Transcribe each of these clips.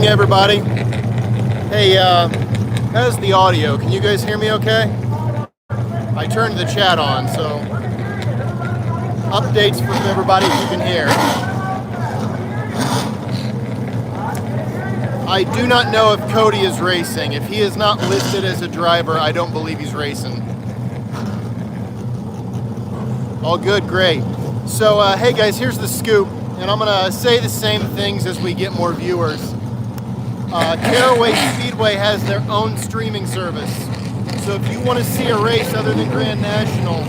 everybody. Hey, how's the audio? Can you guys hear me okay? I turned the chat on, so updates from everybody if you can hear. I do not know if Cody is racing. If he is not listed as a driver, I don't believe he's racing. All good, great. So, hey guys, here's the scoop, and I'm gonna say the same things as we get more viewers. Caraway Speedway has their own streaming service. So if you want to see a race other than Grand National,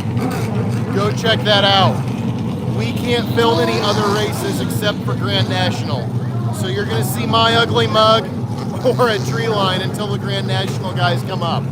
go check that out. We can't film any other races except for Grand National. So you're going to see my ugly mug or a tree line until the Grand National guys come up.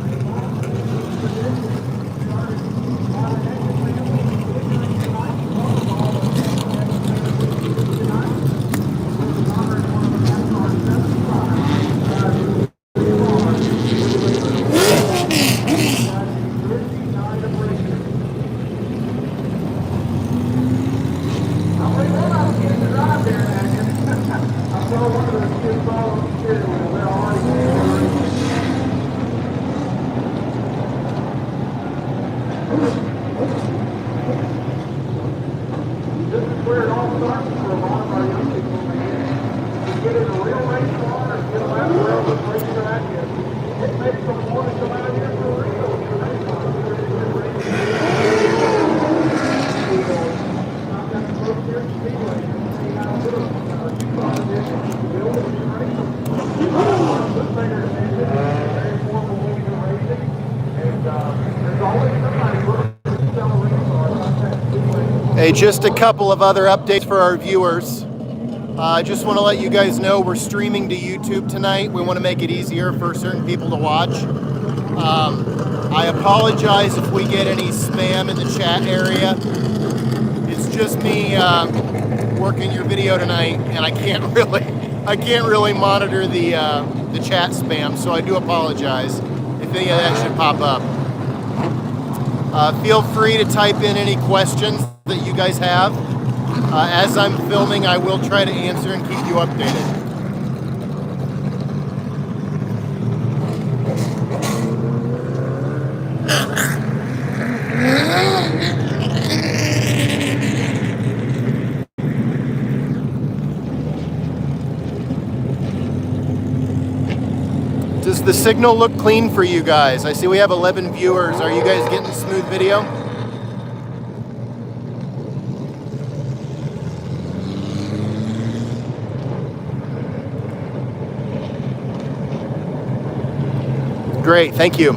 Hey, just a couple of other updates for our viewers. I just want to let you guys know we're streaming to YouTube tonight. We want to make it easier for certain people to watch. I apologize if we get any spam in the chat area. It's just me working your video tonight, and I can't really monitor the chat spam, so I do apologize if any of that should pop up. Feel free to type in any questions that you guys have. As I'm filming, I will try to answer and keep you updated. Does the signal look clean for you guys? I see we have 11 viewers. Are you guys getting smooth video? Great, thank you.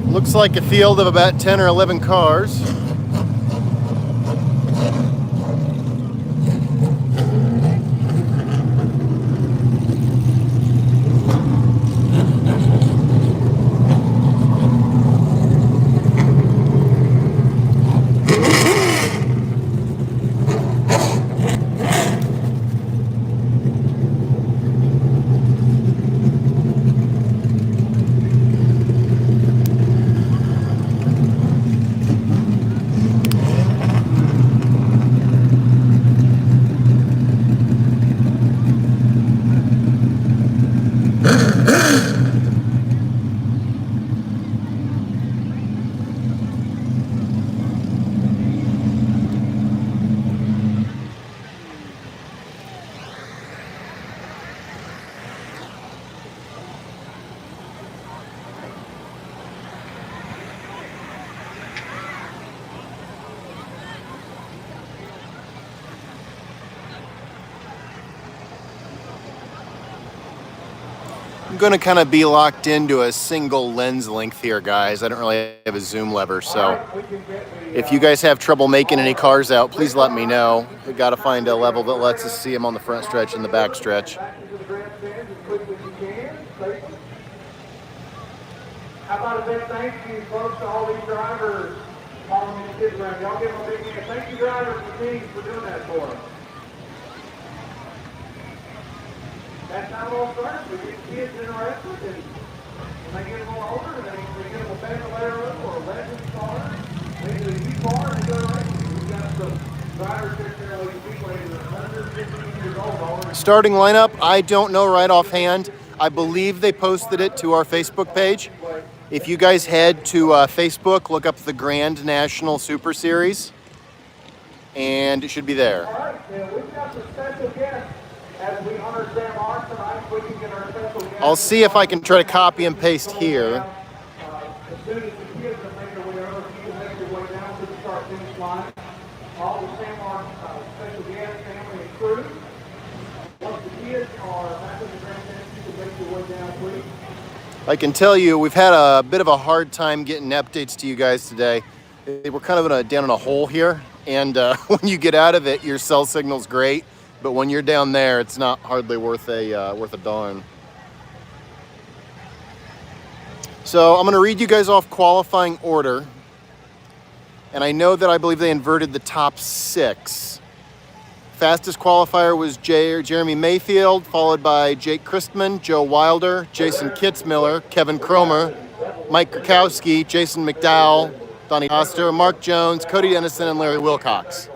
Looks like a field of about 10 or 11 cars. I'm going to kind of be locked into a single lens length here, guys. I don't really have a zoom lever, so if you guys have trouble making any cars out, please let me know. We got to find a level that lets us see them on the front stretch and the back stretch. How about a big thank you, folks, to all these drivers following the kids around. Y'all give them a big hand. Thank you, drivers and teams, for doing that for us. That's how it all starts. We get kids interested, and when they get a little older, they get them a Bandolero or a Legends car, maybe a U car, and they go racing. We've got some drivers here at Caraway Speedway that are 115 years old already. Starting lineup, I don't know right offhand. I believe they posted it to our Facebook page. If you guys head to Facebook, look up the Grand National Super Series, and it should be there. All right, we've got some special guests as we honor Sam Mark tonight. We can get our special guests. I'll see if I can try to copy and paste here. As soon as the kids have made their way over, you can make your way down to the start-finish line. All the Sam Mark special guests, family, and crew. Once the kids are back in the grandstand, you can make your way down, please. I can tell you we've had a bit of a hard time getting updates to you guys today. We're kind of down in a hole here, and when you get out of it, your cell signal's great, but when you're down there, it's not hardly worth a darn. So I'm going to read you guys off qualifying order, and I know that I believe they inverted the top 6. Fastest qualifier was Jeremy Mayfield, followed by Jake Christman, Joe Wilder, Jason Kitzmiller, Kevin Cromer, Mike Krakowski, Jason McDowell, Donnie Oster, Mark Jones, Cody Dennison, and Larry Wilcox.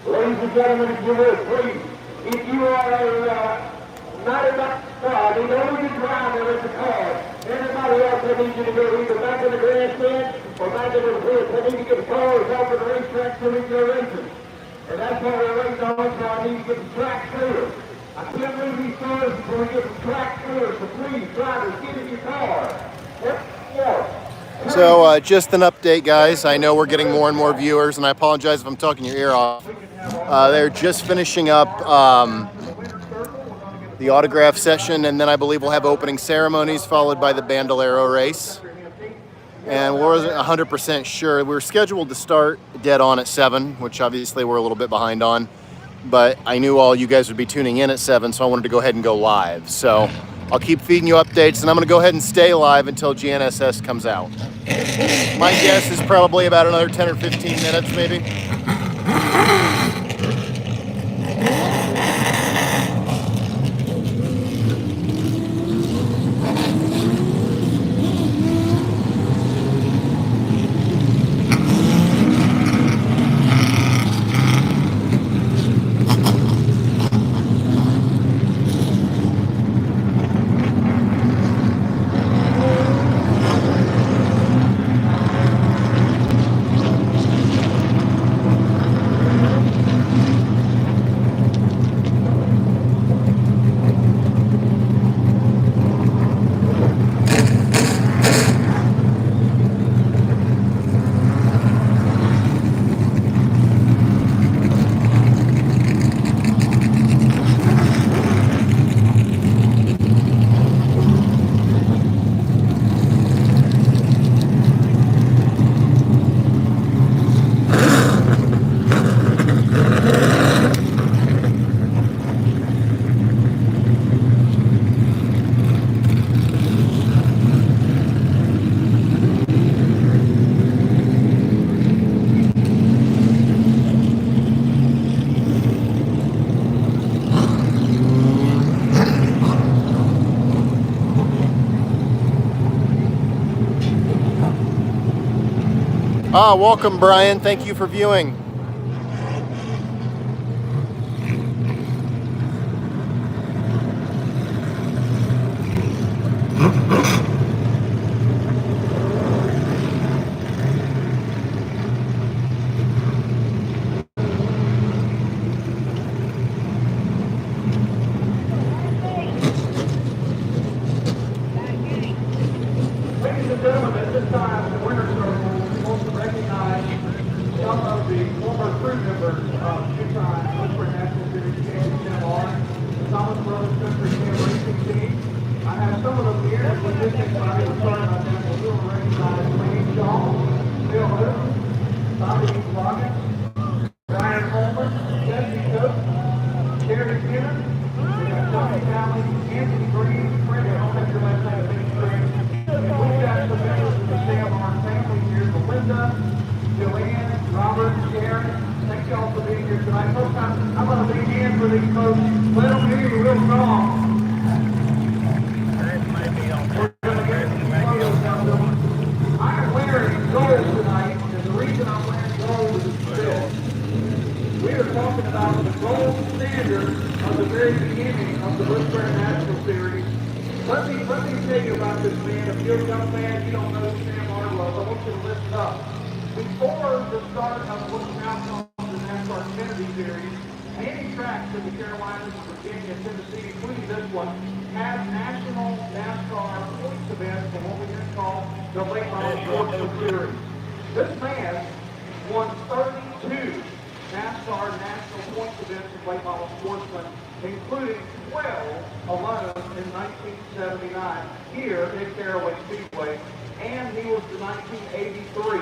Ladies and gentlemen, if you would, please, if you are not in that squad, you know you drive there with the car. Everybody else, I need you to go either back in the grandstand or back in the pit. I need to get the cars out to the racetrack so we can go racing. And that's why we're racing on, so I need to get the track clear. I can't move these cars until we get the track clear, so please, drivers, get in your car. So just an update, guys. I know we're getting more and more viewers, and I apologize if I'm talking your ear off. They're just finishing up the autograph session, and then I believe we'll have opening ceremonies followed by the Bandolero race. And we wasn't 100% sure. We were scheduled to start dead on at 7, which obviously we're a little bit behind on. But I knew all you guys would be tuning in at 7, so I wanted to go ahead and go live. So I'll keep feeding you updates, and I'm going to go ahead and stay live until GNSS comes out. My guess is probably about another 10 or 15 minutes, maybe. Welcome, Brian. Thank you for viewing. Ladies and gentlemen, at this time, the winner's circle, we want to recognize some of the former crew members of two-time Western National Series Championship are the Thomas Brothers Country Cam Racing Team. I have some of them here. If we just get started, we'll start by them. We'll recognize Wayne Shaw, Bill Hood, Bobby Loggins, Brian Holman, Jesse Cook, Terry Kenner, we got Tony Talley, Anthony Green, Fred, I don't think your last name is Vince Green. We've got some members of the Sam Arm family here, Belinda, Joanne, Robert, Sharon. Thank y'all for being here tonight. Folks, I'm going to big hand for these folks. Let them hear you real strong. We're going to get some photos out of them. I am wearing gold tonight, and the reason I'm wearing gold is this. We are talking about the gold standard of the very beginning of the Western National Series. Let me tell you about this man. If you're a young man, you don't know Sam Arlow, I want you to listen up. Before the start of what's now called the NASCAR Kennedy Series, many tracks in the Carolinas, Virginia, Tennessee, including this one, have national NASCAR points events for what we can call the late model sportsman series. This man won 32 NASCAR national points events in late model sportsman, including 11 in 1979 here at Caraway Speedway, and he was the 1983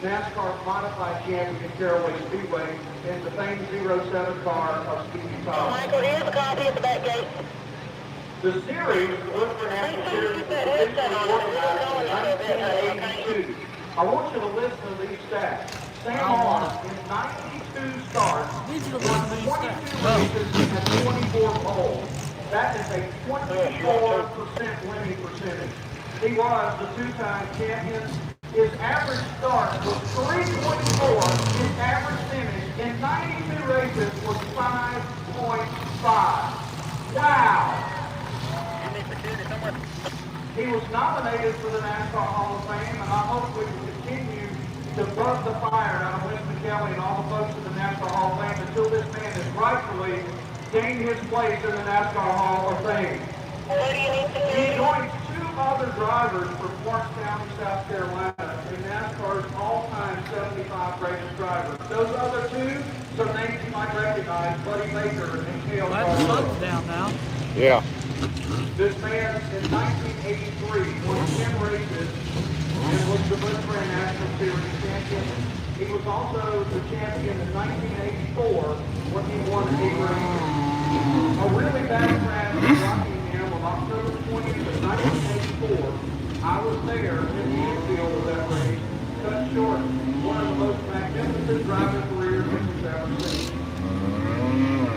NASCAR modified champion at Caraway Speedway in the famed 07 car of Speedy Tom. Michael, here's a copy at the back gate. The series, the Western National Series, was officially organized in 1982. I want you to listen to these stats. Sam Arm, in 92 starts, won 22 races and 24 poles. That is a 24% winning percentage. He was the two-time champion. His average start was 3.4. His average finish in 92 races was 5.5. Wow! He was nominated for the NASCAR Hall of Fame, and I hope we can continue to buzz the fire out of Winston Kelly and all the folks in the NASCAR Hall of Fame until this man has rightfully gained his place in the NASCAR Hall of Fame. He joined two other drivers from Florence County, South Carolina, in NASCAR's all-time 75 greatest drivers. Those other two, some names you might recognize, Buddy Baker and Cale Carter. Down now. Yeah. This man in 1983 won 10 races and was the Western National Series champion. He was also the champion in 1984 when he won 8 races. A really bad crash in Rockingham on October 20th of 1984. I was there in the infield of that race, cut short one of the most magnificent driving careers we've ever seen.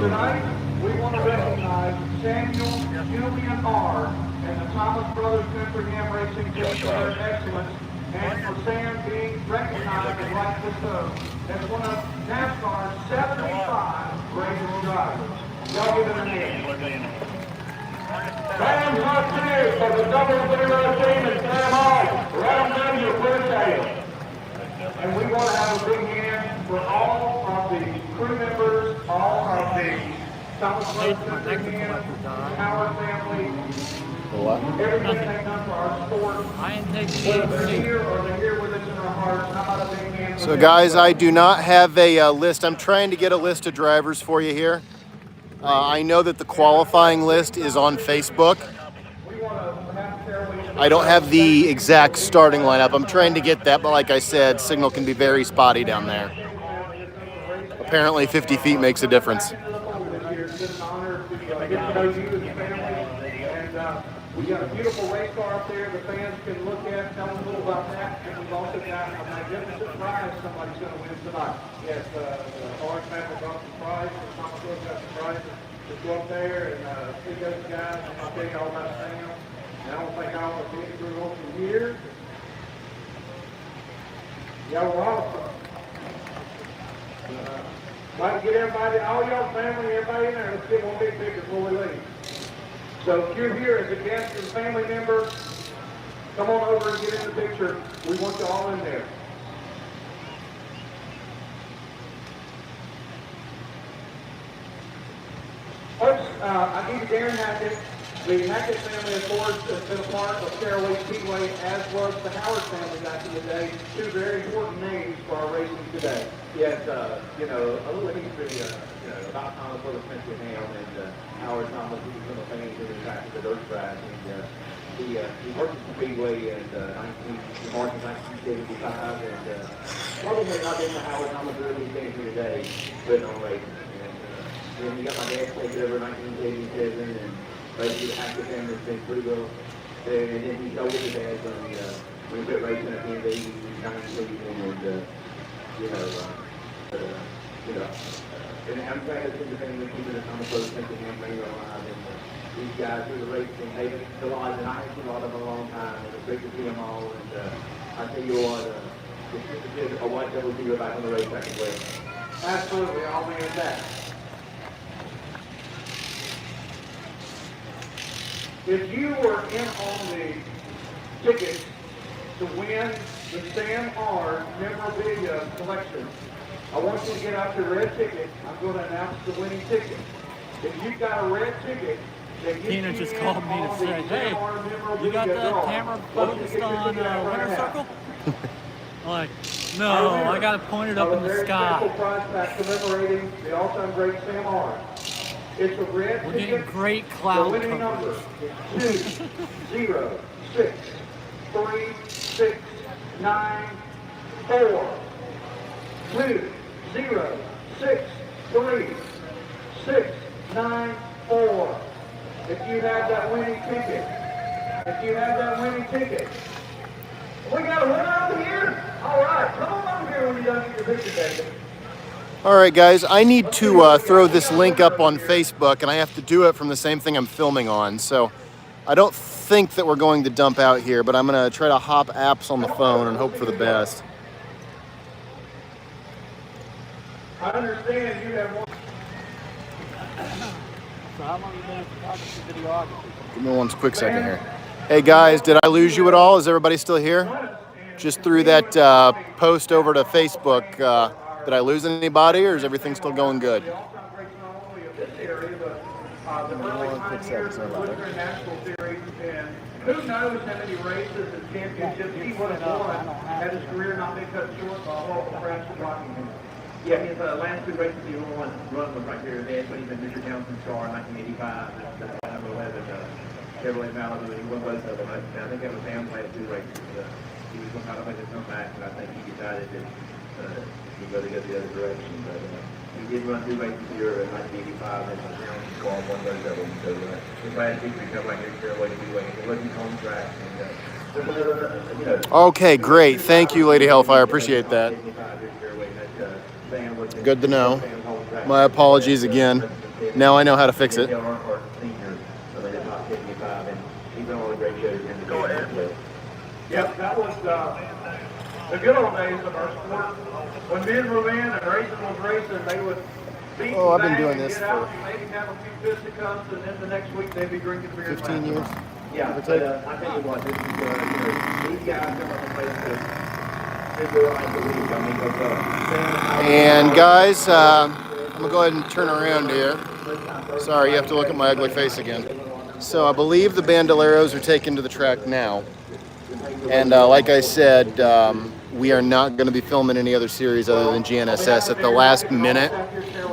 Tonight, we want to recognize Samuel, Julian R., and the Thomas Brothers Country Ham Racing Team for their excellence, and for Sam being recognized, and rightfully so, as one of NASCAR's 75 greatest drivers. Y'all give it a hand. Sam Hutchins for the double-zero team and Sam Hall. Let them know you appreciate it. And we want to have a big hand for all of the crew members, all of the Thomas Brothers Country Ham, Howard family, everything they've done for our sport. Whether they're here or they're here with us in our hearts, how about a big hand for So them? guys, I do not have a list. I'm trying to get a list of drivers for you here. I know that the qualifying list is on Facebook. I don't have the exact starting lineup. I'm trying to get that, but like I said, signal can be very spotty down there. Apparently 50 feet makes a difference. It's been an honor to get to know you and the family. And we got a beautiful race car up there the fans can look at, tell them a little about that. And we've also got a magnificent prize somebody's going to win tonight. Yes, the Orange family got some prize. The Thomas Brothers got some prize. Just go up there and see those guys, and I'll tell you all about Sam. And I don't think I'll have been through over the years. Y'all were awesome. Like to get everybody, all y'all family, everybody in there, let's get one big picture before we leave. So if you're here as a guest and family member, come on over and get in the picture. We want you all in there. Folks, I need Darren Hackett. The Hackett family, of course, has been a part of Caraway Speedway, as was the Howard family back in the day. Two very important names for our racing today. Yes, you know, a little history, about Thomas Willis Spencer Ham and Howard Thomas, who was one of the fans who was back at the dirt track. And he worked at the Speedway in March of 1975, and probably had not been the Howard Thomas who really stands here today, putting on racing. And then he got my dad to take it over in 1987, and basically the Hackett family has been pretty well. And then he sold it to dad when we quit racing at the end of the 80s, and and I'm glad it's independent keeping it on the close thinking and bringing it alive. And these guys through the racing, they've been alive, and I haven't seen a lot of them in a long time. And it's great to see them all. And I tell you what, it's just a white devil to go back on the racetrack as well. Absolutely, all mean that. If you were in on the ticket to win the Sam R memorabilia collection, I want you to get out your red ticket. I'm going to announce the winning ticket. If you've got a red ticket, then Tina just called me to say, hey, you got the camera focused on Winter Circle? I'm like, no, I got it pointed up in the sky. Special prize pack commemorating the all-time great Sam R. It's a red We're ticket. getting great cloud The winning number coverage. is 2, 0, 6, 3, 6, 9, 4. 2, 0, 6, 3, 6, 9, 4. If you have that winning ticket, we got a winner over here. All right, come on over here when you're done with your picture, David. All right, guys, I need to throw this link up on Facebook, and I have to do it from the same thing I'm filming on. So I don't think that we're going to dump out here, but I'm going to try to hop apps on the phone and hope for the best. I understand you have one. So how long have you been in photography videography? Give me one quick second here. Hey, guys, did I lose you at all? Is everybody still here? Just threw that post over to Facebook. Did I lose anybody, or is everything still going good? Who knows how many races and championships he would have won had his career not been cut short by a local crash of Rockingham. Yeah, his last 2 races he won was right here. That's when he been Mr. Townsend's car in 1985. That's number 11, Chevrolet Malibu, and he won both of them. I think that was Sam's last 2 races. He was going to try to make a comeback, but I think he decided that he'd rather go the other direction. But he did run 2 races here in 1985, and Mr. Townsend's car won both of them. So his last victory come right here at Caraway Speedway. It wasn't home track. And, Okay, great. Thank you, Lady Hellfire. Appreciate that. Good to know. My apologies again. Now I know how to fix it. Go ahead. Yep, that was the good old days of our sport. When men were men and racing was racing, they would beat Oh, I've been bang doing and this get out for and maybe have a few fisticuffs, and then the next week they'd be drinking beer. 15 years. Yeah, but I tell you what, this is, these guys come up and play this is like the league. I mean, because, And guys, I'm gonna go ahead and turn around here. Sorry, you have to look at my ugly face again. So I believe the Bandoleros are taken to the track now. And like I said, we are not going to be filming any other series other than GNSS. At the last minute,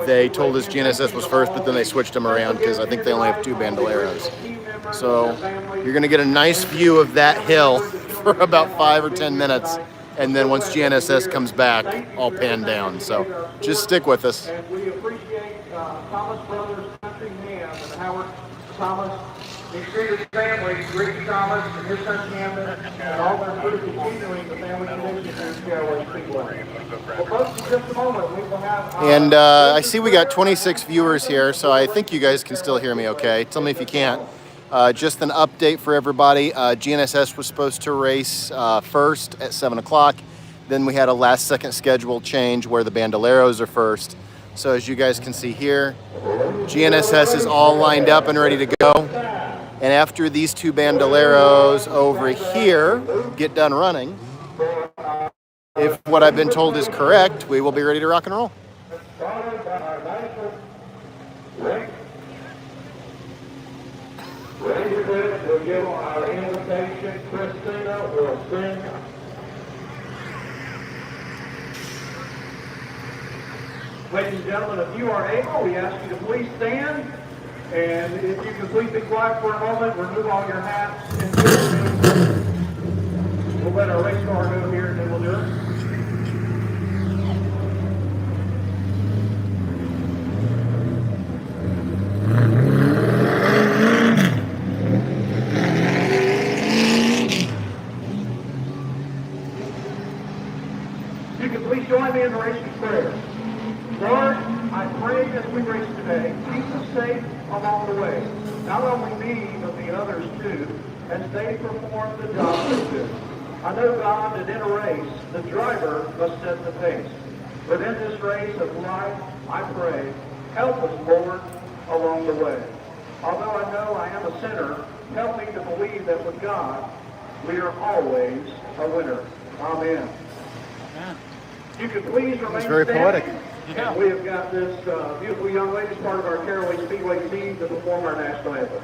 they told us GNSS was first, but then they switched them around because I think they only have 2 Bandoleros. So you're going to get a nice view of that hill for about 5 or 10 minutes. And then once GNSS comes back, I'll pan down. So just stick with us. And we appreciate Thomas Brothers Country Man and Howard Thomas, the extended family, Ricky Thomas and his son Camden, and all their crew continuing the family connection here at Caraway Speedway. Well, folks, in just a moment, we will have... And I see we got 26 viewers here, so I think you guys can still hear me okay. Tell me if you can't. Just an update for everybody. GNSS was supposed to race first at 7 o'clock. Then we had a last second schedule change where the Bandoleros are first. So as you guys can see here, GNSS is all lined up and ready to go. And after these two Bandoleros over here get done running, if what I've been told is correct, we will be ready to rock and roll. We'll give our invitation. Christina will sing. Ladies and gentlemen, if you are able, we ask you to please stand. And if you can please be quiet for a moment, remove all your hats and earrings. We'll let our race car go here and then we'll do it. You can please join me in the racing prayer. Lord, I pray as we race today, keep us safe along the way. Not only me, but the others too, as they perform the job they do. I know, God, that in a race, the driver must set the pace. But in this race of life, I pray, help us, Lord, along the way. Although I know I am a sinner, help me to believe that with God, we are always a winner. Amen. Yeah. You can please remain It's very standing. poetic. Yeah. We have got this beautiful young lady as part of our Caraway Speedway team to perform our national anthem.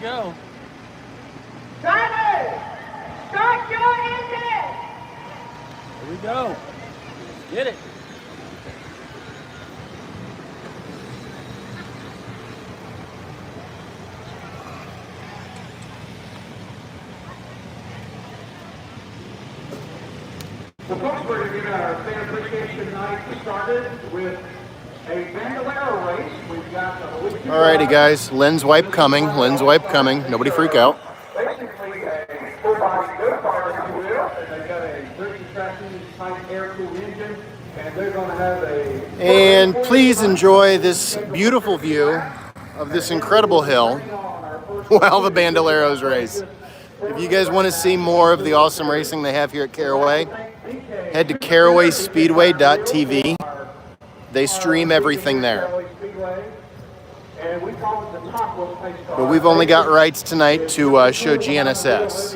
Go. Drivers, start your engine! Here we go. Get it. Well, folks, we're going to get our fan appreciation night started with a Bandolero race. We've got Alrighty, guys. Lens wipe coming. Lens wipe coming. Nobody freak out. basically a full-body go-kart, if you will. And they've got a 30-traction type air-cooled engine, and they're going to have a... And please enjoy this beautiful view of this incredible hill while the Bandoleros race. If you guys want to see more of the awesome racing they have here at Caraway, head to carawayspeedway.tv. They stream everything there. But we've only got rights tonight to show GNSS.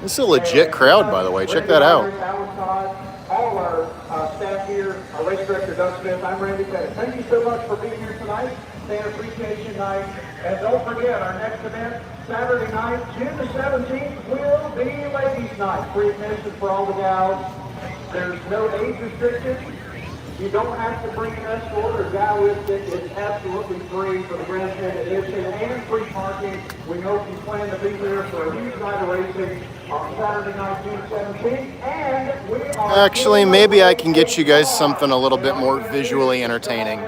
This is a legit crowd, by the way. Check that out. All our staff here, our race director Doug Smith, I'm Randy Pettit. Thank you so much for being here tonight. Fan Appreciation Night. And don't forget, our next event, Saturday night, June the 17th, will be Ladies' Night. Free admission for all the gals. There's no age restriction. You don't have to bring an escort or guy with it. It's absolutely free for the grandstand admission and free parking. We hope you plan to be there for a huge night of racing on Saturday night, June 17th. And we are... Actually, maybe I can get you guys something a little bit more visually entertaining.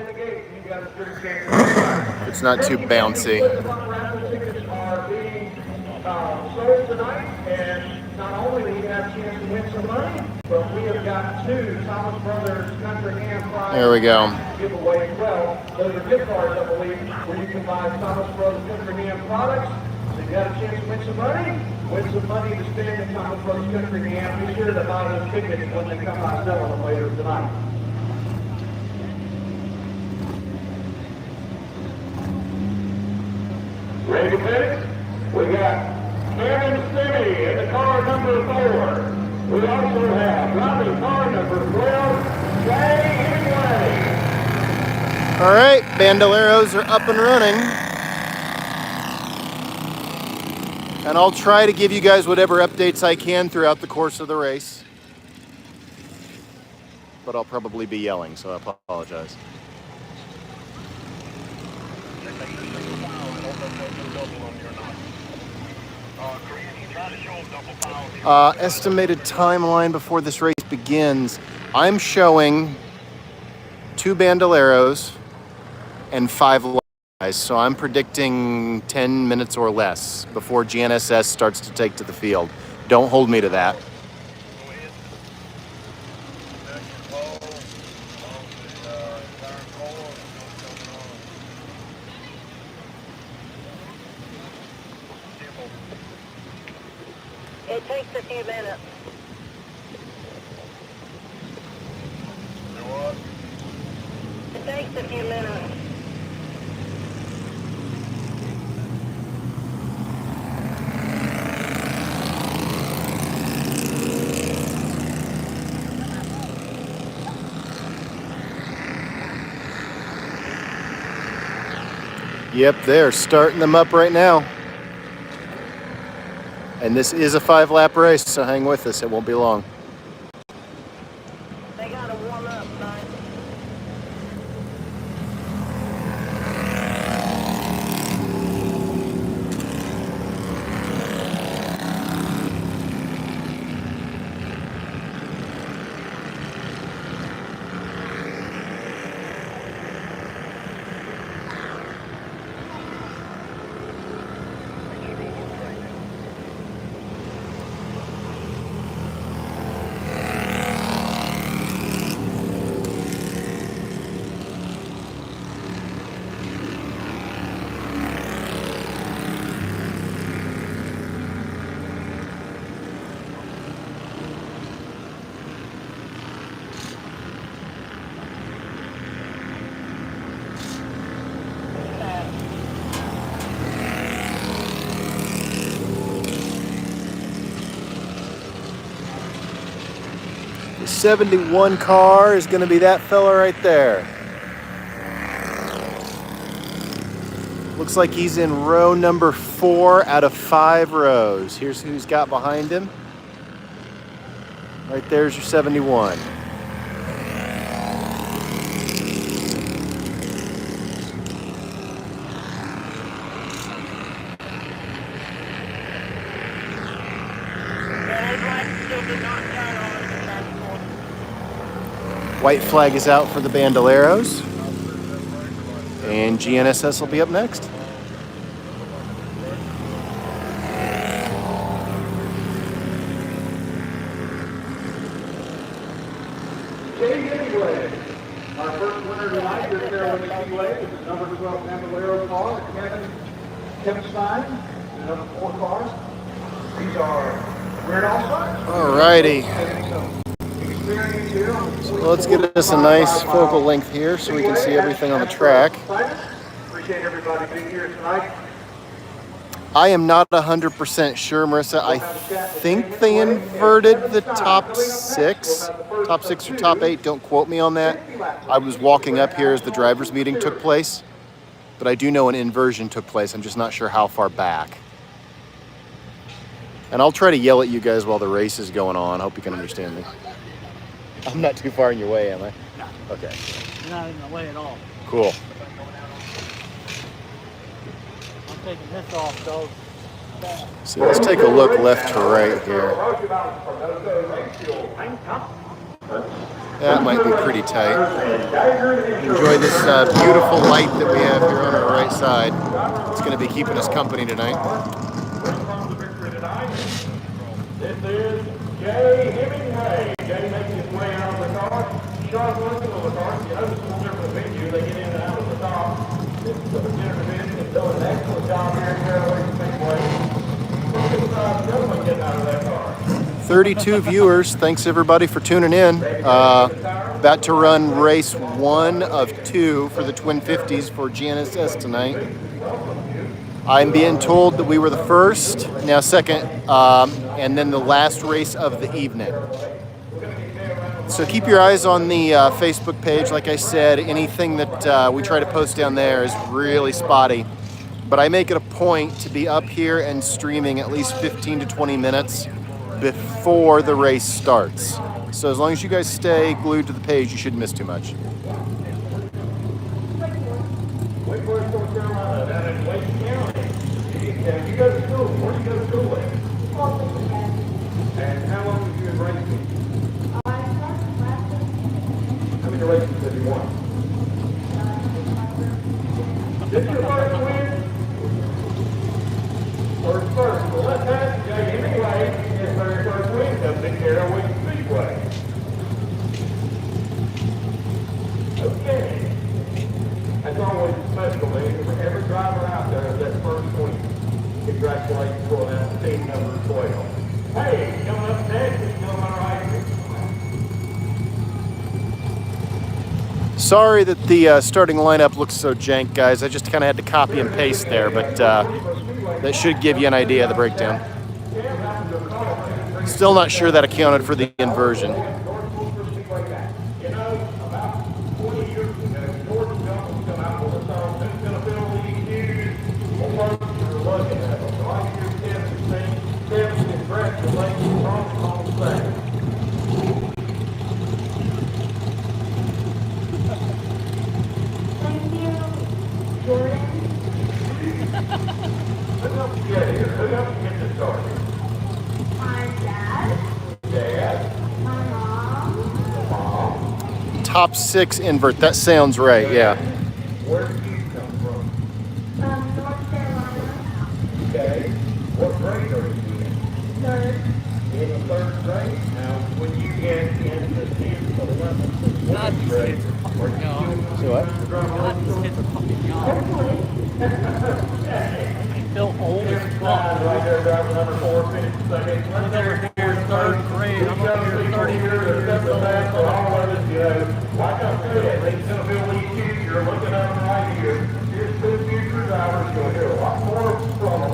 For It's not too bouncy. Raffle tickets are being sold tonight, and not only do you have a chance to win some money, but we have got 2 Thomas Brothers Country Ham prizes There we go. to give away as well. Those are gift cards, I believe, where you can buy Thomas Brothers Country Ham products. So you got a chance to win some money to spend at Thomas Brothers Country Ham. Be sure to buy those tickets when they come by selling them later tonight. Ready to pick? We got Kevin City in the car number 4. We also have Robbie car number 12, Jay Hemingway. All right, Bandoleros are up and running. And I'll try to give you guys whatever updates I can throughout the course of the race. But I'll probably be yelling, so I apologize. Estimated timeline before this race begins. I'm showing 2 Bandoleros and 5 guys, so I'm predicting 10 minutes or less before GNSS starts to take to the field. Don't hold me to that. It takes a few minutes. It takes a few minutes. Yep, they're starting them up right now. And this is a 5-lap race, so hang with us. It won't be long. They gotta warm up, guys. The 71 car is going to be that fella right there. Looks like he's in row number 4 out of 5 rows. Here's who's got behind him. Right there's your 71. White flag is out for the Bandoleros. And GNSS will be up next. Jay Hemingway, our first winner tonight is Caraway Speedway. This is number 12 Bandolero car. Kevin Stein, and number 4 cars. These are weird all-stars. Alrighty. So let's get us a nice focal length here so we can see everything on the track. Appreciate everybody being here tonight. I am not 100% sure, Marissa. I think they inverted the top 6 or top 8. Don't quote me on that. I was walking up here as the driver's meeting took place, but I do know an inversion took place. I'm just not sure how far back. And I'll try to yell at you guys while the race is going on. Hope you can understand me. I'm not too far in your way, am I? No. Okay. You're not in the way at all. Cool. I'm taking this off, though. So let's take a look left to right here. That might be pretty tight. Enjoy this beautiful light that we have here on our right side. It's going to be keeping us company tonight. This is Jay Hemingway. Jay making his way out of the car. Sharp looking on the car. You notice a little different venue. They get in and out of the top. This is the beginner division. It's doing an excellent job here in Caraway Speedway. Look at the gentleman getting out of that car. 32 viewers. Thanks everybody for tuning in. About to run race 1 of 2 for the Twin 50s for GNSS tonight. I'm being told that we were the first, now second, and then the last race of the evening. So keep your eyes on the Facebook page. Like I said, anything that we try to post down there is really spotty. But I make it a point to be up here and streaming at least 15 to 20 minutes before the race starts. So as long as you guys stay glued to the page, you shouldn't miss too much. You go to school. Where do you go to school with? And how long have you been racing? How many races have you won? This your first win? First. Well, let's ask Jay Hemingway his very first win of the Caraway Speedway. Okay. That's always special, man. For every driver out there is that first win. Congratulations for that team number 12. Hey, coming up next is going right here. Sorry that the starting lineup looks so jank, guys. I just kind of had to copy and paste there, but that should give you an idea of the breakdown. Still not sure that accounted for the inversion. Top 6 invert. That sounds right, yeah. Where do you come from? North Carolina. Okay. What grade are you in? Third. In the third grade? Now, when you get into the 10th, 11th, and 12th grade, are you So what? God, these kids are fucking young. They feel old as fuck. right there, driver number 4, finish second. I'm over here, third grade. I'm over here, 30 years That's the old. best for all of us, you know. Like I said, they still feel these kids, you're looking at them right here. Here's 2 future drivers, you'll hear a lot more from them.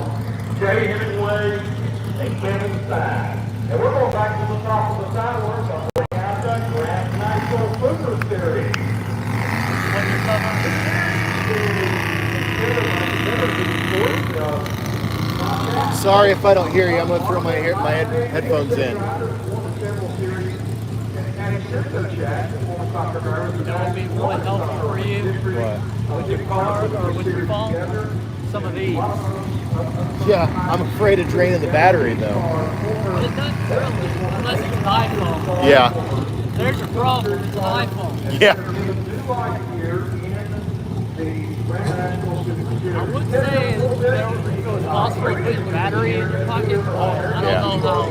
Jay Hemingway and Kevin Stein. And we're going back to the top of the sidewalk. I'm going out the Grand National Super Series. What you're talking Sorry if I don't hear you. I'm going to throw my headphones in. That would be really helpful for you with your car or with your phone. Some of these. Yeah, I'm afraid of draining the battery, though. It doesn't really, unless it's an iPhone. Yeah. There's your problem. It's an iPhone. Yeah. I would say if it was possible to put a battery in your pocket. I don't know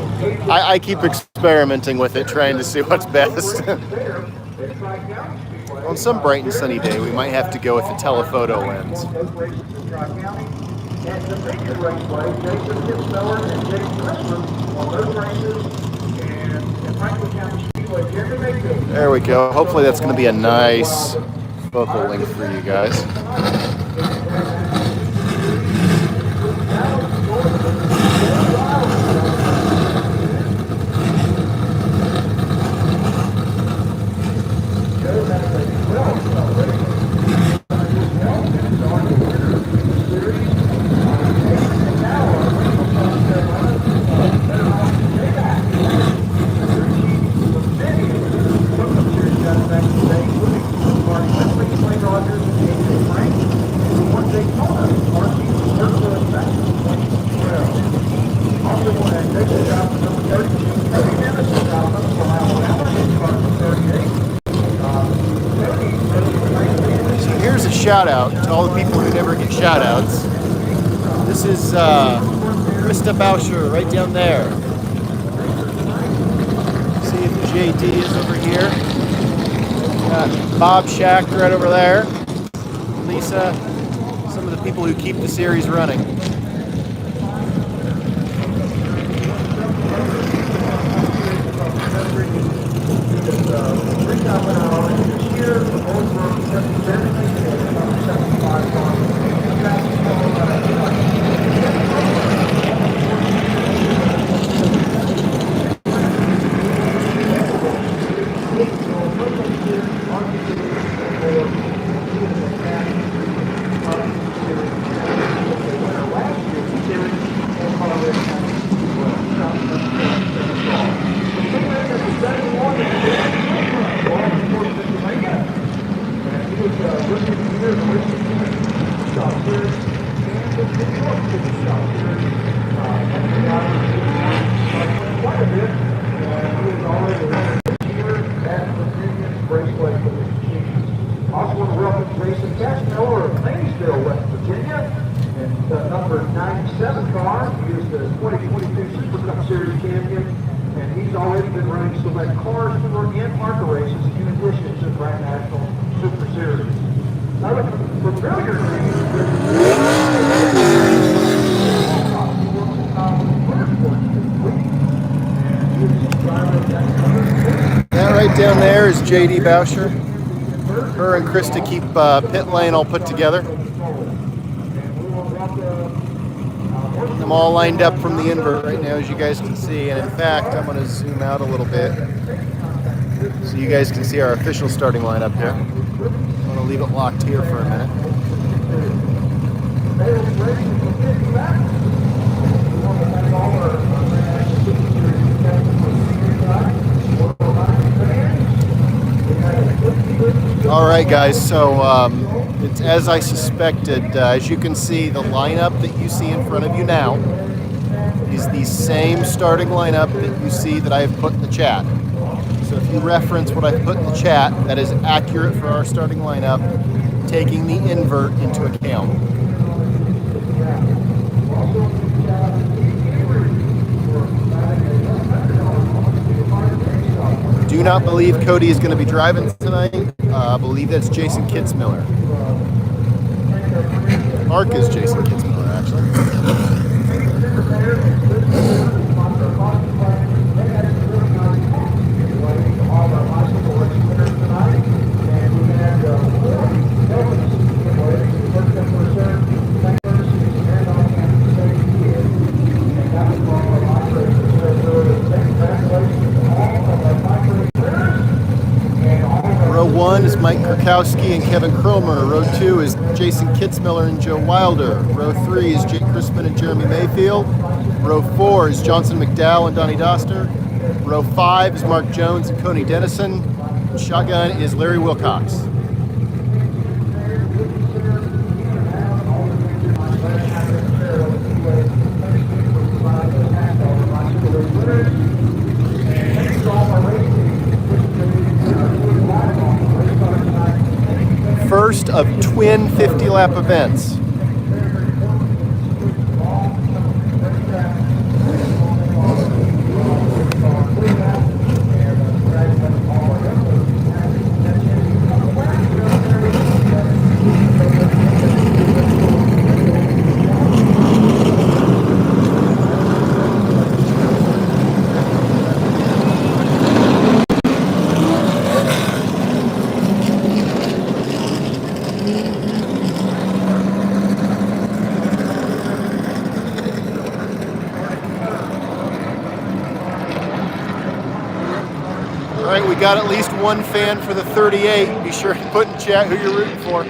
how. I keep experimenting with it, trying to see what's best. On some bright and sunny day, we might have to go with the telephoto lens. And the bigger raceway, Jason Kitzmiller and Jason Christmas on those races, and Franklin County Speedway, Jeremy Mayfield. There we go. Hopefully that's going to be a nice focal length for you guys. Also, shout out to all the people who never get shout outs. This is Krista Bauscher right down there. See if JD is over here. Got Bob Schacht right over there. Lisa, some of the people who keep the series running. That right down there is JD Bauscher. Her and Krista keep pit lane all put together. I'm all lined up from the invert right now, as you guys can see. And in fact, I'm going to zoom out a little bit so you guys can see our official starting lineup here. I'm going to leave it locked here for a minute. All right, guys, so it's as I suspected. As you can see, the lineup that you see in front of you now is the same starting lineup that you see that I have put in the chat. So if you reference what I've put in the chat, that is accurate for our starting lineup, taking the invert into account. Do not believe Cody is going to be driving tonight. I believe that's Jason Kitzmiller. Mark is Jason Kitzmiller, actually. Row 1 is Mike Kurkowski and Kevin Cromer. Row 2 is Jason Kitzmiller and Joe Wilder. Row 3 is Jake Crispin and Jeremy Mayfield. Row 4 is Johnson McDowell and Donnie Doster. Row 5 is Mark Jones and Coney Dennison. And shotgun is Larry Wilcox. First of twin 50-lap events. All right, we got at least one fan for the 38. Be sure to put in chat who you're rooting for.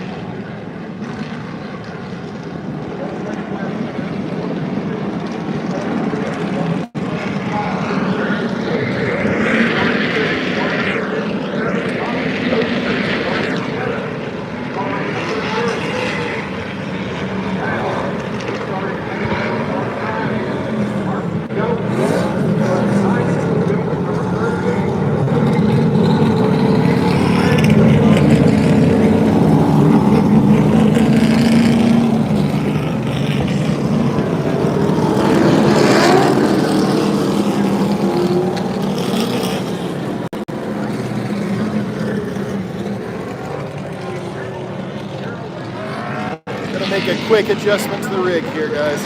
a quick adjustment to the rig here, guys.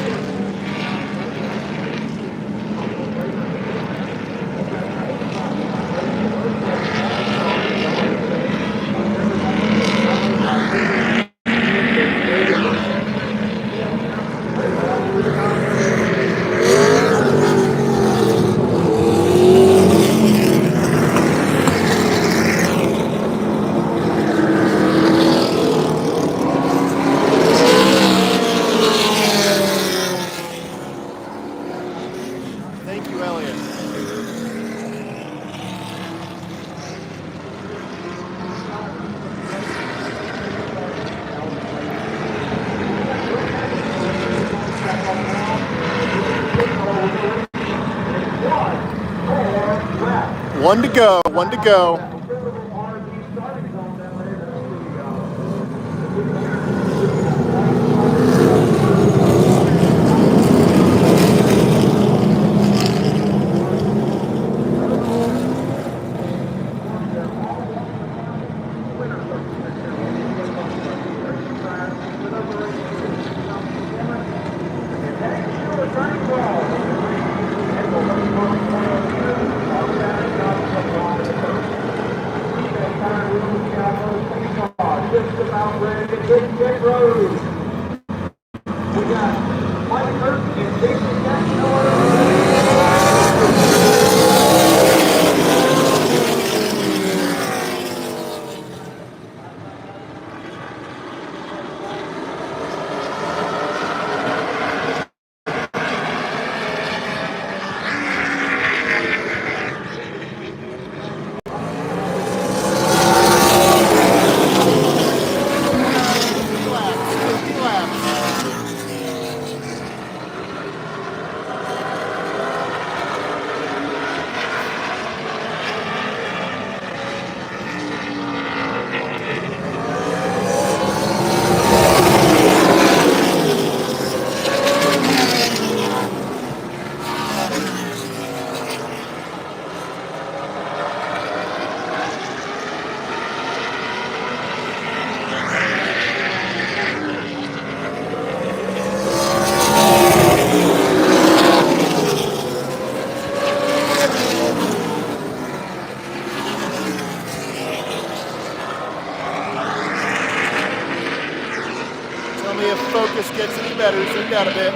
Thank you, Elliot. One to go, one to go. Just about ready to get road. We got Mike Kirk and Jason Jackson. Tell me if focus gets any better. Zoom out a bit.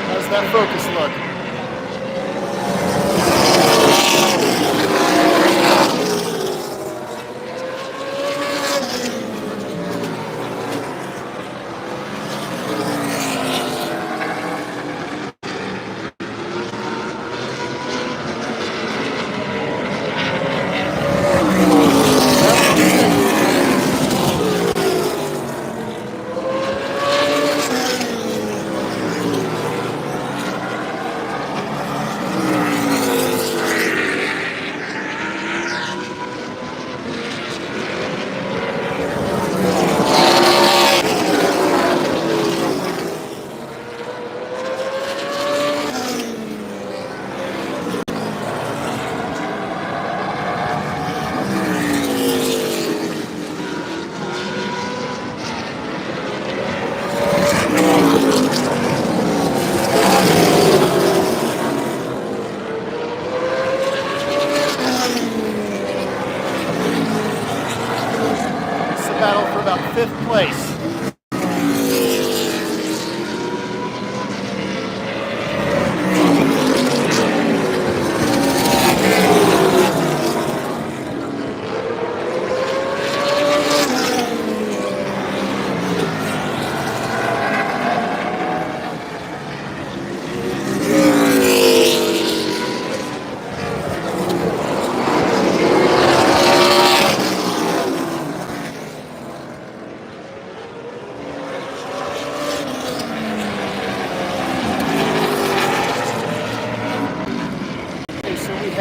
How's that focus look? Battle for about 5th place.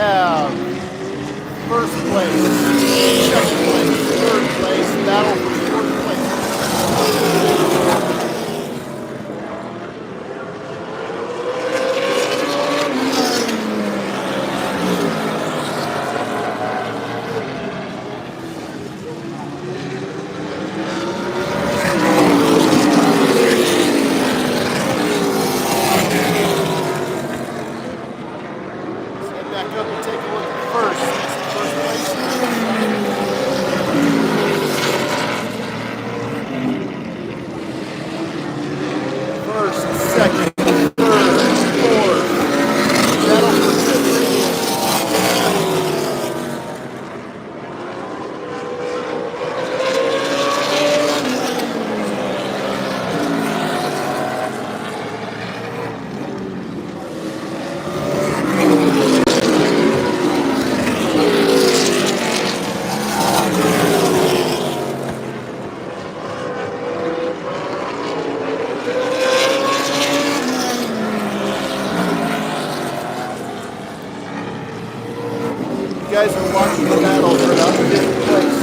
Have 1st place, 2nd place, 3rd place, battle for 4th place. You guys are watching the battle for about 5th place.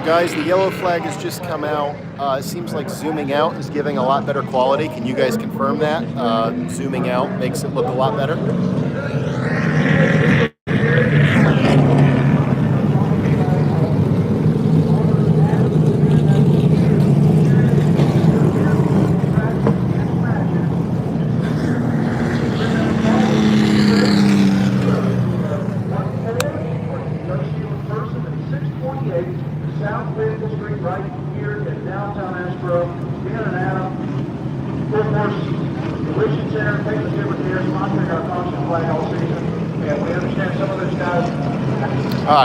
Guys, the yellow flag has just come out. It seems like zooming out is giving a lot better quality. Can you guys confirm that? Zooming out makes it look a lot better.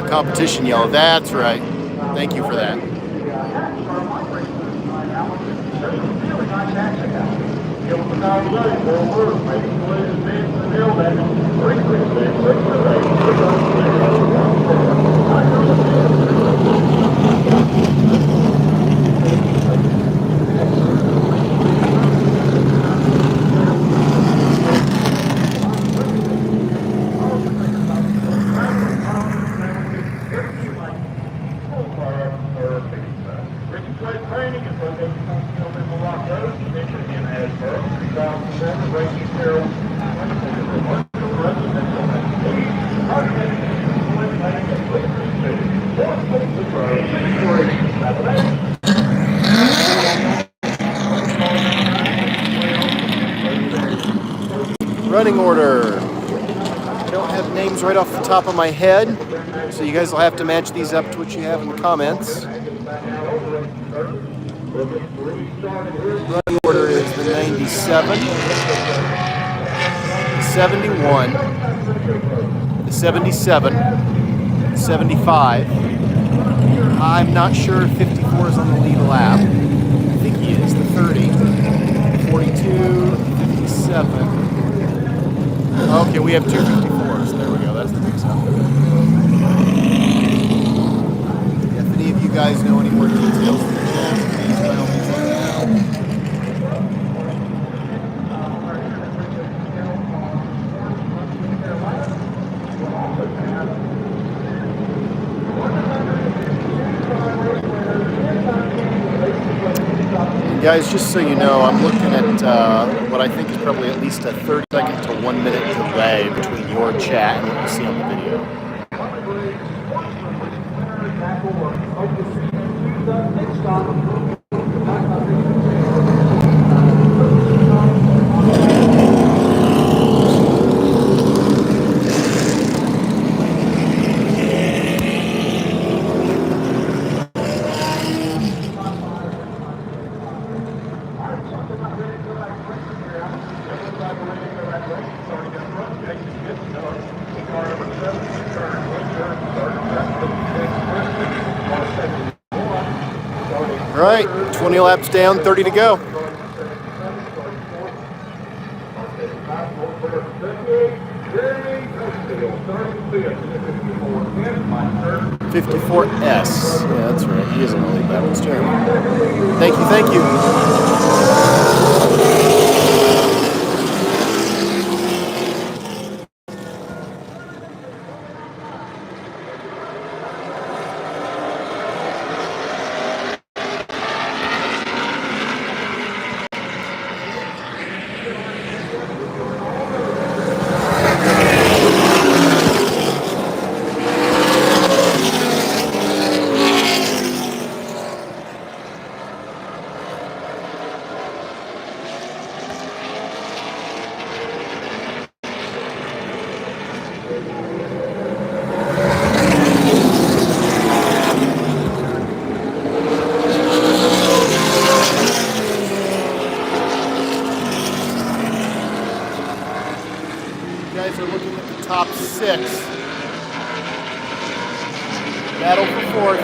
Competition yellow, that's right. Thank you for that. Running order. I don't have names right off the top of my head, so you guys will have to match these up to what you have in the comments. Running order is the 97, the 71, the 77, 75. I'm not sure if 54 is on the lead lap. I think he is, the 30. 42, 57. Okay, we have two 54s. There we go, that's the mix up. If any of you guys know any more details from the chat, please by all means let me know. Guys, just so you know, I'm looking at what I think is probably at least a 30-second to 1 minute delay between your chat and what you see on the video. All right, 20 laps down, 30 to go. 54S. Yeah, that's right. He is on the lead lap. It's Jeremy. Thank you, thank you. Top six. Battle for fourth.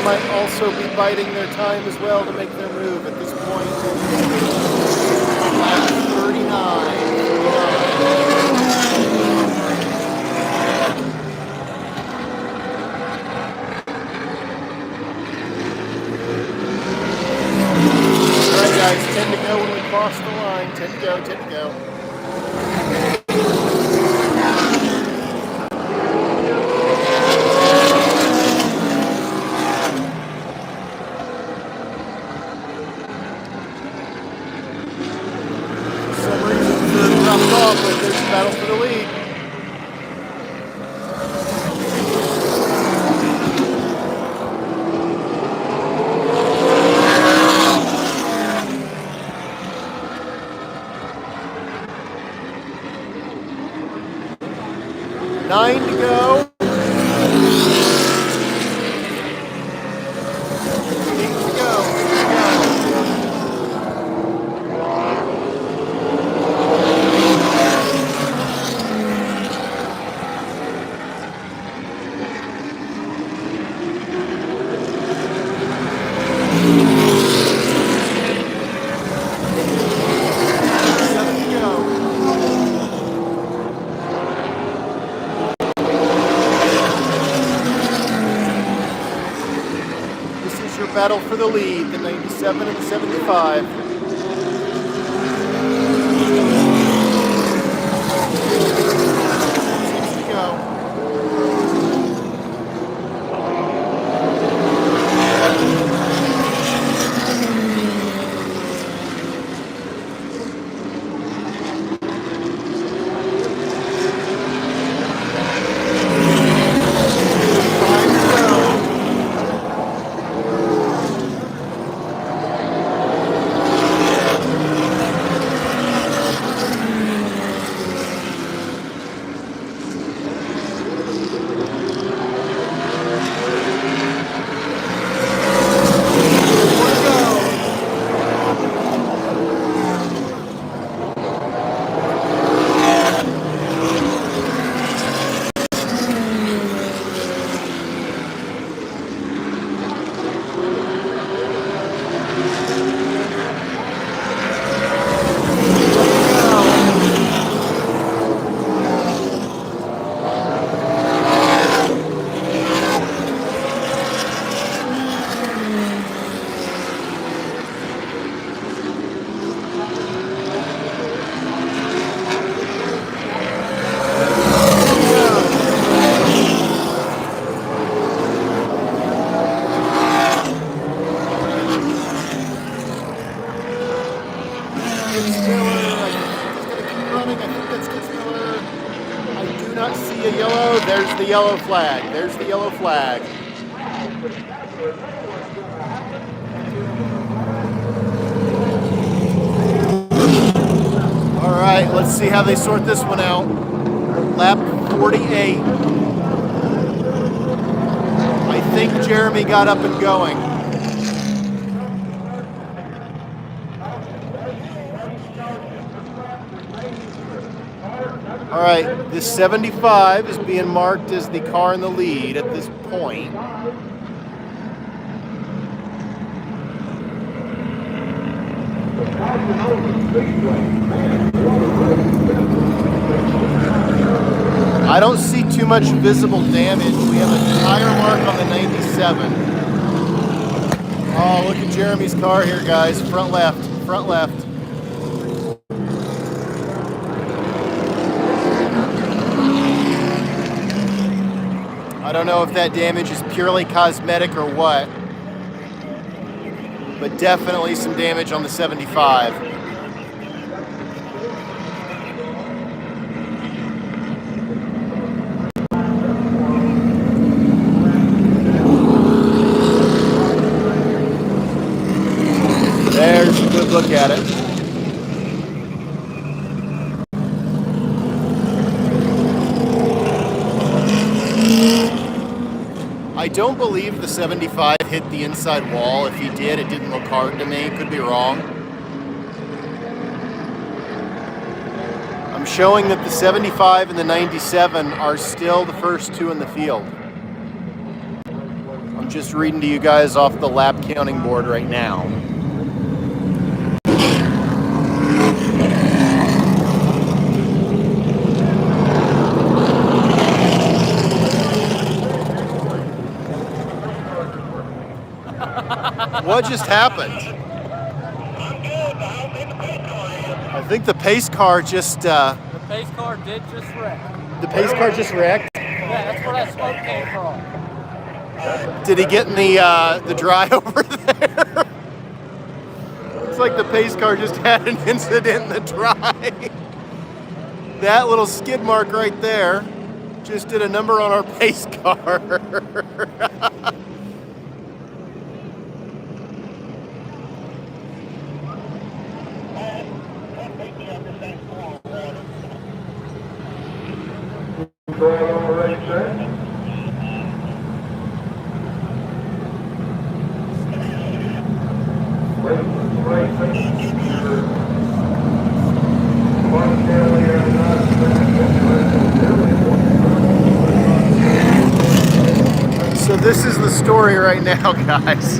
might also be biding their time as well to make their move at this point. Lap 39. Alright guys, 10 to go when we cross the line. 10 to go, 10 to go. For some reason, third dropped off, but there's a battle for the lead. Nine to go. 8 to go. Battle for the lead, the 97 and the 75. 6 to go. There's the yellow flag. There's the yellow flag. All right, let's see how they sort this one out. Lap 48. I think Jeremy got up and going. All right, this 75 is being marked as the car in the lead at this point. I don't see too much visible damage. We have a tire mark on the 97. Oh, look at Jeremy's car here, guys. Front left, front left. I don't know if that damage is purely cosmetic or what, but definitely some damage on the 75. There's a good look at it. I don't believe the 75 hit the inside wall. If he did, it didn't look hard to me. Could be wrong. I'm showing that the 75 and the 97 are still the first two in the field. I'm just reading to you guys off the lap counting board right now. What just happened? I think the pace car just... The pace car did just wreck. The pace car just wrecked? Yeah, that's where that smoke came from. Did he get in the dry over there? Looks like the pace car just had an incident in the dry. That little skid mark right there just did a number on our pace car. So this is the story right now, guys.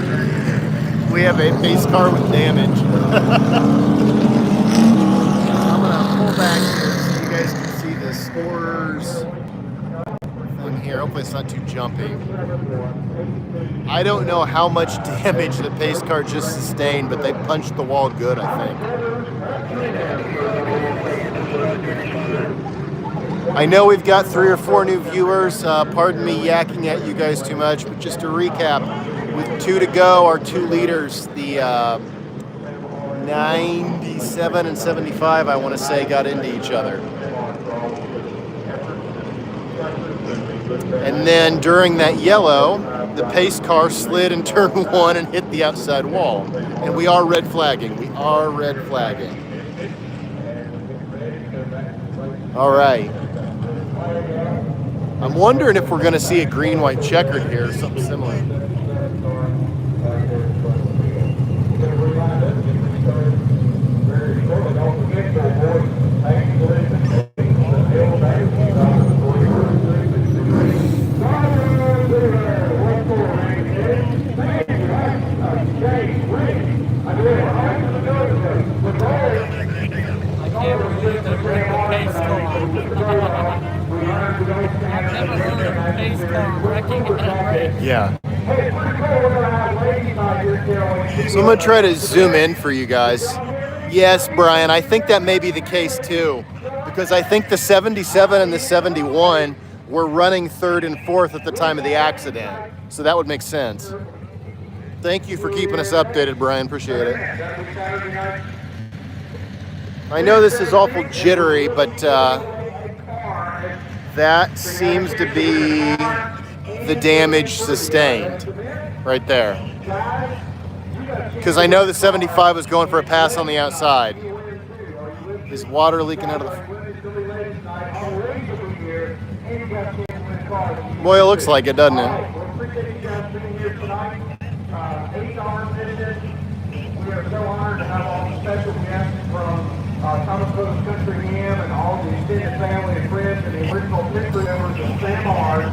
We have a pace car with damage. I'm gonna pull back here so you guys can see the scores thing here. Hopefully it's not too jumpy. I don't know how much damage the pace car just sustained, but they punched the wall good, I think. I know we've got 3 or 4 new viewers. Pardon me yakking at you guys too much, but just to recap, with 2 to go, our 2 leaders, the 97 and 75, I want to say, got into each other. And then during that yellow, the pace car slid in turn 1 and hit the outside wall. And we are red flagging. We are red flagging. All right. I'm wondering if we're going to see a green-white checkered here or something similar. Yeah. So I'm going to try to zoom in for you guys. Yes, Brian, I think that may be the case too, because I think the 77 and the 71 were running 3rd and 4th at the time of the accident. So that would make sense. Thank you for keeping us updated, Brian. Appreciate it. I know this is awful jittery, but that seems to be the damage sustained right there. Because I know the 75 was going for a pass on the outside. Is water leaking out of the... Boy, it looks like it, doesn't it? We are so honored to have all the special guests from Thomas Brothers Country Inn and all the extended family and friends and the original picture members of Sam R.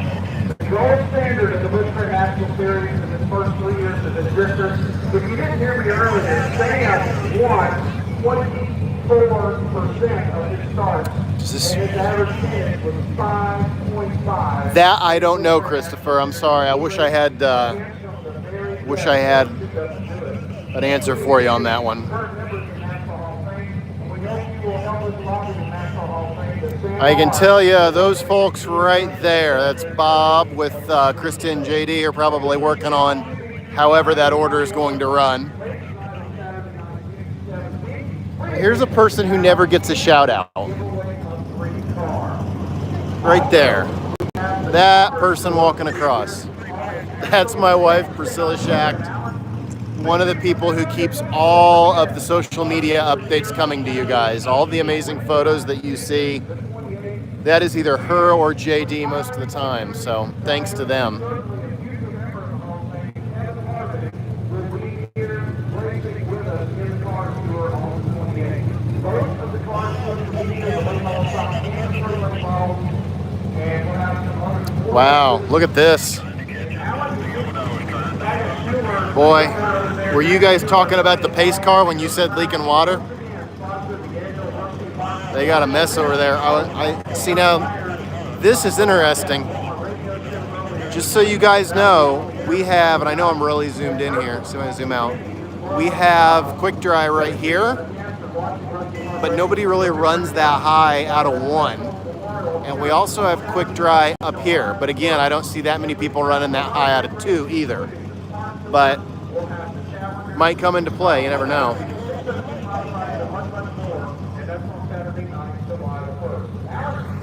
The gold standard of the Bushcraft National Series in its first 3 years as a drifter. If you didn't hear me earlier, Sam won 24% of his starts. And his average finish was 5.5. That I don't know, Christopher. I'm sorry. I wish I had an answer for you on that one. I can tell you those folks right there, that's Bob with Krista and JD are probably working on however that order is going to run. Here's a person who never gets a shout out. Right there. That person walking across. That's my wife, Priscilla Schacht. One of the people who keeps all of the social media updates coming to you guys. All the amazing photos that you see, that is either her or JD most of the time. So thanks to them. Wow, look at this. Boy, were you guys talking about the pace car when you said leaking water? They got a mess over there. I see now. This is interesting. Just so you guys know, we have, and I know I'm really zoomed in here, so I'm gonna zoom out. We have quick dry right here, but nobody really runs that high out of one. And we also have quick dry up here, but again, I don't see that many people running that high out of two either. But might come into play, you never know.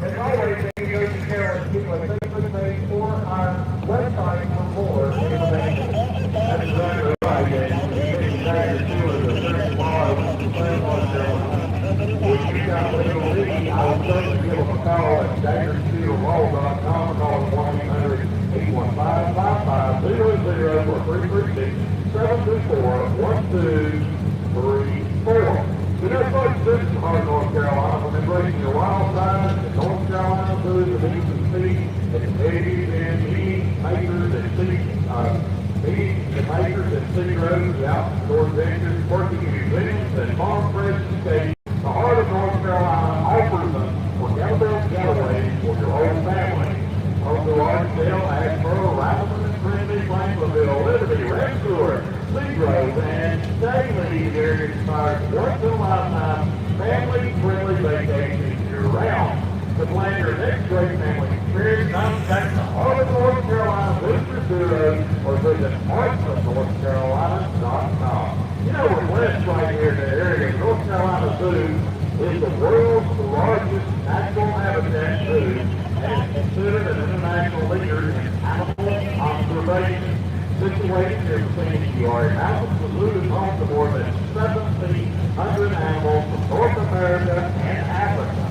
As always, thank you to Caraway Speedway Facebook page or our website for more information. That's exactly right, and you can see the certain laws of the same law, Carolina. If you got legal lead, I would certainly give them a call at daggersteelroll.com or call us 1-800-815-5500 or 336-724-1234. You know, folks, this is hard North Carolina when embracing your wild side, the North Carolina food, the beans and seeds, and eggs and meat makers and seed, meat and makers and seed roads, outdoor adventures, working museums and farm fresh escapes. The heart of North Carolina offers them for Galloway getaways for your whole family. Also, Archdale, Asheboro, Rappahannock, Trinity, Franklinville, Liberty, Rescuer, Seagrove, and Daly here inspires once in a lifetime family-friendly vacations year-round. To plan your next great family experience, contact the Heart of North Carolina Booster Bureau or visit heartsofnorthcarolina.com. You know, we're blessed right here in the area. North Carolina Zoo is the world's largest natural habitat zoo and is considered an international leader in animal observation. Situated near the Phoenix Yard, the zoo is home to more than 1,700 animals from North America and Africa.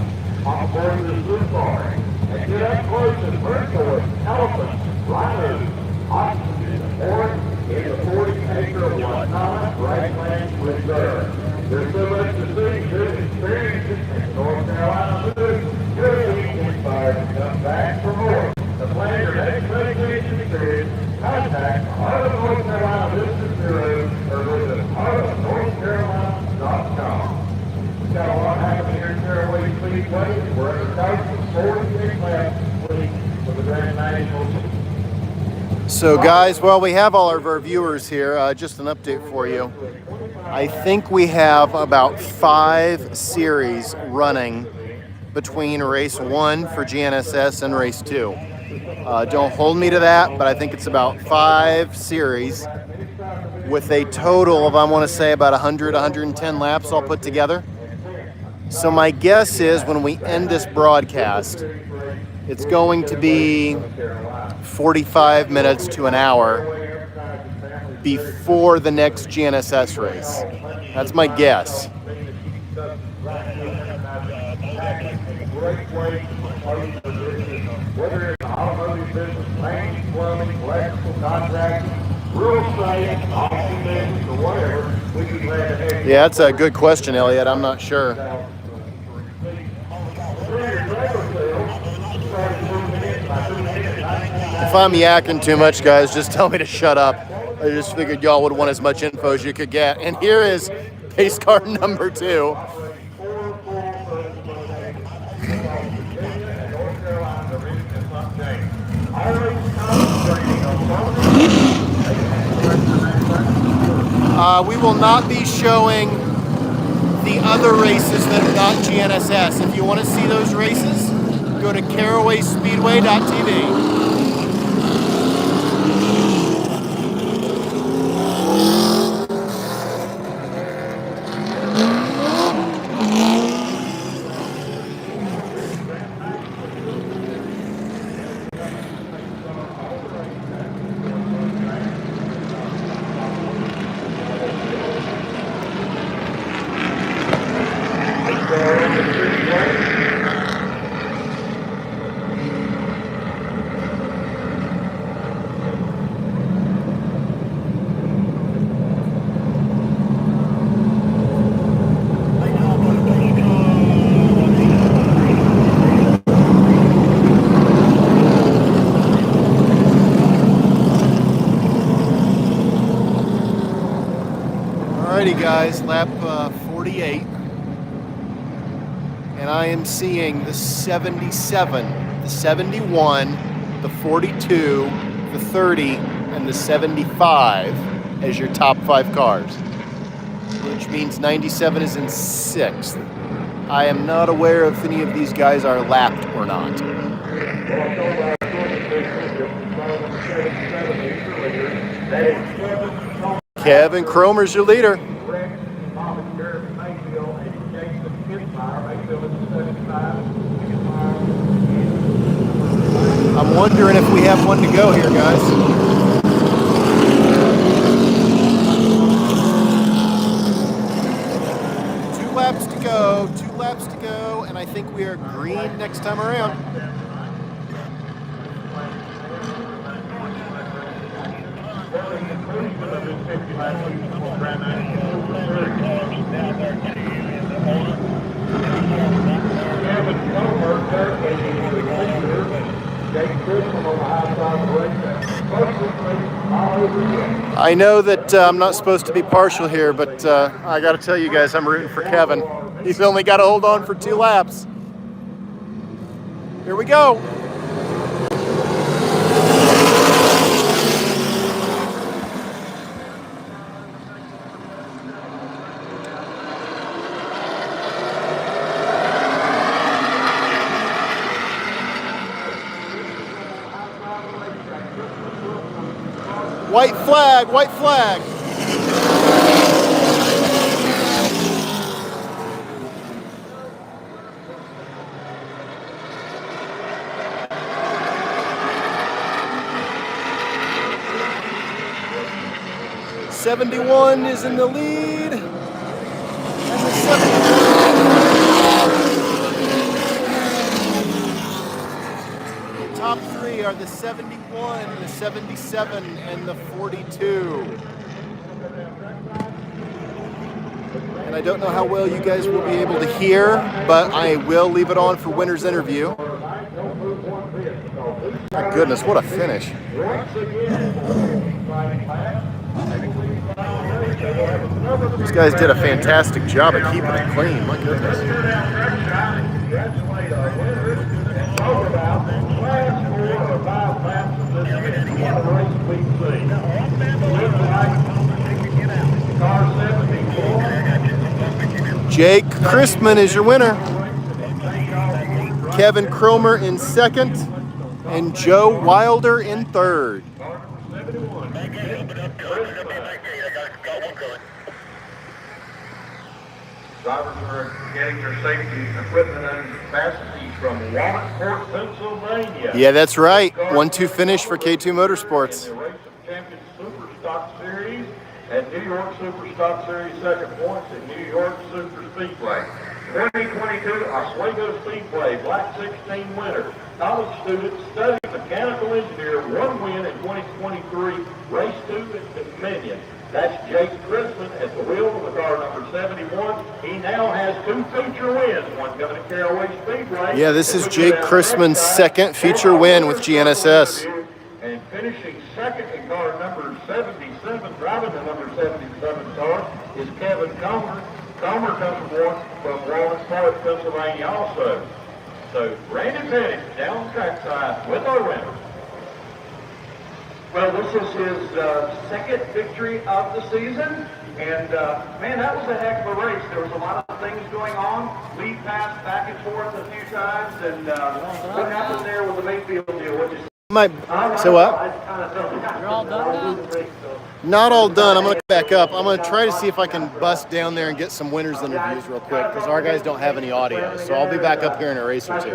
On board the zoo safari, and get up close and personal with elephants, rhinos, ostriches, and more in the 40-acre Wasana Grasslands Reserve. There's so much to see, good experiences in North Carolina Zoo. You're being inspired to come back for more. To plan your next vacation experience, contact the Heart of North Carolina Business Bureau or visit heartofnorthcarolina.com. We've got a lot happening here in Caraway Speedway. We're at the coast of 46 laps week for the Grand National. So guys, well, we have all of our viewers here. Just an update for you. I think we have about 5 series running between race 1 for GNSS and race 2. Don't hold me to that, but I think it's about 5 series with a total of, I want to say, about 100, 110 laps all put together. So my guess is when we end this broadcast, it's going to be 45 minutes to an hour before the next GNSS race. That's my guess. Whether it's automotive business, painting, plumbing, electrical contracting, real estate, auction business, or whatever, we'd be glad to have you. Yeah, that's a good question, Elliot. I'm not sure. If I'm yakking too much, guys, just tell me to shut up. I just figured y'all would want as much info as you could get. And here is pace car number 2. We will not be showing the other races that are not GNSS. If you want to see those races, go to carawayspeedway.tv. Alrighty guys, lap 48. And I am seeing the 77, the 71, the 42, the 30, and the 75 as your top 5 cars. Which means 97 is in 6th. I am not aware if any of these guys are lapped or not. Kevin Cromer's your leader. I'm wondering if we have one to go here, guys. Two laps to go, and I think we are green next time around. I know that I'm not supposed to be partial here, but I got to tell you guys, I'm rooting for Kevin. He's only got to hold on for 2 laps. Here we go. White flag, white flag. '71 is in the lead. And the 71. Top 3 are the 71, the 77, and the 42. And I don't know how well you guys will be able to hear, but I will leave it on for winner's interview. My goodness, what a finish. These guys did a fantastic job of keeping it clean, my goodness. Jake Christman is your winner. Kevin Cromer in 2nd, and Joe Wilder in 3rd. Drivers are getting their safety equipment and fastenings from Walnut, Pennsylvania. Yeah, that's right. 1-2 finish for K2 Motorsports. The Race of Champions Super Stock Series at New York Super Stock Series second points at New York Super Speedway. 2022 Oswego Speedway Black 16 winner. College student studying mechanical engineer, 1 win in 2023 Race 2 at Dominion. That's Jake Christman at the wheel of the car number 71. He now has 2 feature wins, one coming to Caraway Speedway. Yeah, this is Jake Christman's 2nd feature win with GNSS. And finishing 2nd in car number 77, driving the number 77 car, is Kevin Comer. Comer comes from Walnut Park, Pennsylvania also. So Brandon Pettit down trackside with our winner. Well, this is his 2nd victory of the season, and man, that was a heck of a race. There was a lot of things going on. We passed back and forth a few times, and what happened there with the Mayfield deal? What you So what? You're all done now? Not all done. I'm going to back up. I'm going to try to see if I can bust down there and get some winners interviews real quick, because our guys don't have any audio. So I'll be back up here in a race or 2.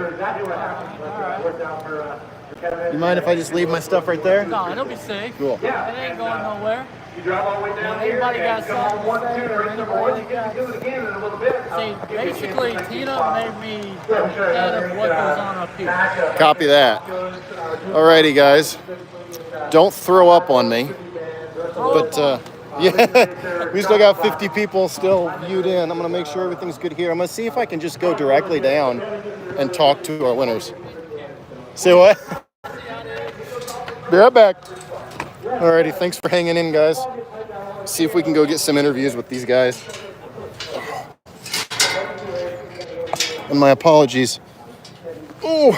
You mind if I just leave my stuff right there? No, it'll be safe. Cool. It ain't going nowhere. You drive all the way down here, Everybody got and come on something 1, to 2, say, race number 1, you get to do it again in a little bit. See, basically, Tina made me head of what goes on up here. Copy that. Alrighty, guys. Don't throw up on me. But, yeah, we still got 50 people still viewed in. I'm going to make sure everything's good here. I'm going to see if I can just go directly down and talk to our winners. Say what? Be right back. Alrighty, thanks for hanging in, guys. See if we can go get some interviews with these guys. And my apologies. Oh,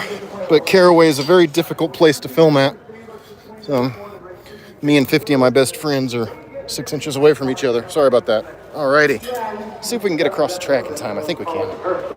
but Caraway is a very difficult place to film at. So me and 50 of my best friends are 6 inches away from each other. Sorry about that. Alrighty. See if we can get across the track in time. I think we can.